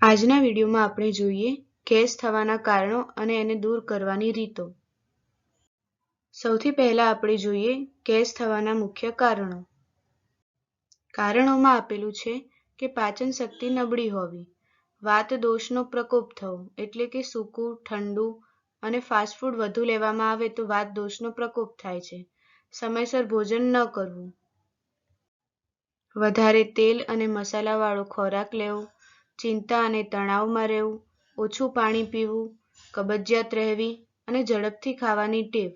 આજના વિડીયોમાં આપણે જોઈએ ગેસ થવાના કારણો અને એને દૂર કરવાની રીતો. સૌથી પહેલા આપણે જોઈએ ગેસ થવાના મુખ્ય કારણો. કારણોમાં આપેલું છે કે પાચન શક્તિ નબળી હોવી, વાત દોષનો પ્રકોપ થવો એટલે કે સૂકું, ઠંડુ અને ફાસ્ટ ફૂડ વધુ લેવામાં આવે તો વાત દોષનો પ્રકોપ થાય છે. સમયસર ભોજન ન કરવું, વધારે તેલ અને મસાલાવાળો ખોરાક લેવો, ચિંતા અને તણાવમાં રહેવું, ઓછું પાણી પીવું, કબજિયાત રહેવી અને ઝડપથી ખાવાની ટેવ.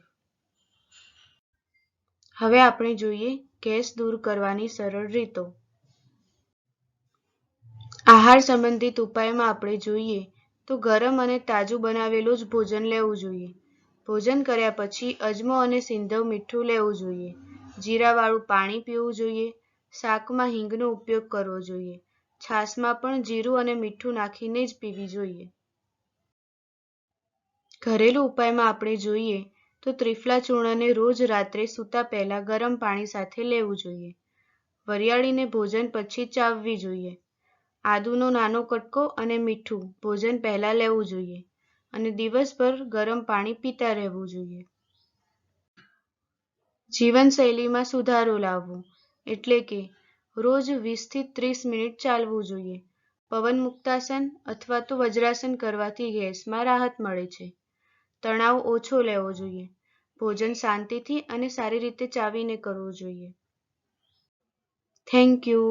હવે આપણે જોઈએ ગેસ દૂર કરવાની સરળ રીતો. આહાર સંબંધિત ઉપાયમાં આપણે જોઈએ તો ગરમ અને તાજું બનાવેલું જ ભોજન લેવું જોઈએ. ભોજન કર્યા પછી અજમો અને સિંધવ મીઠું લેવું જોઈએ. જીરાવાળું પાણી પીવું જોઈએ. શાકમાં હિંગનો ઉપયોગ કરવો જોઈએ. છાશમાં પણ જીરું અને મીઠું નાખીને જ પીવી જોઈએ. ઘરેલું ઉપાયમાં આપણે જોઈએ તો ત્રિફલા ચૂર્ણને રોજ રાત્રે સૂતા પહેલા ગરમ પાણી સાથે લેવું જોઈએ. વરિયાળીને ભોજન પછી ચાવવી જોઈએ. આદુનો નાનો કટકો અને મીઠું ભોજન પહેલા લેવું જોઈએ અને દિવસભર ગરમ પાણી પીતા રહેવું જોઈએ. જીવનશૈલીમાં સુધારો લાવવો એટલે કે રોજ 20 થી 30 મિનિટ ચાલવું જોઈએ. પવન મુક્તાસન અથવા તો વજ્રાસન કરવાથી ગેસમાં રાહત મળે છે. તણાવ ઓછો લેવો જોઈએ. ભોજન શાંતિથી અને સારી રીતે ચાવીને કરવું જોઈએ. Thank you.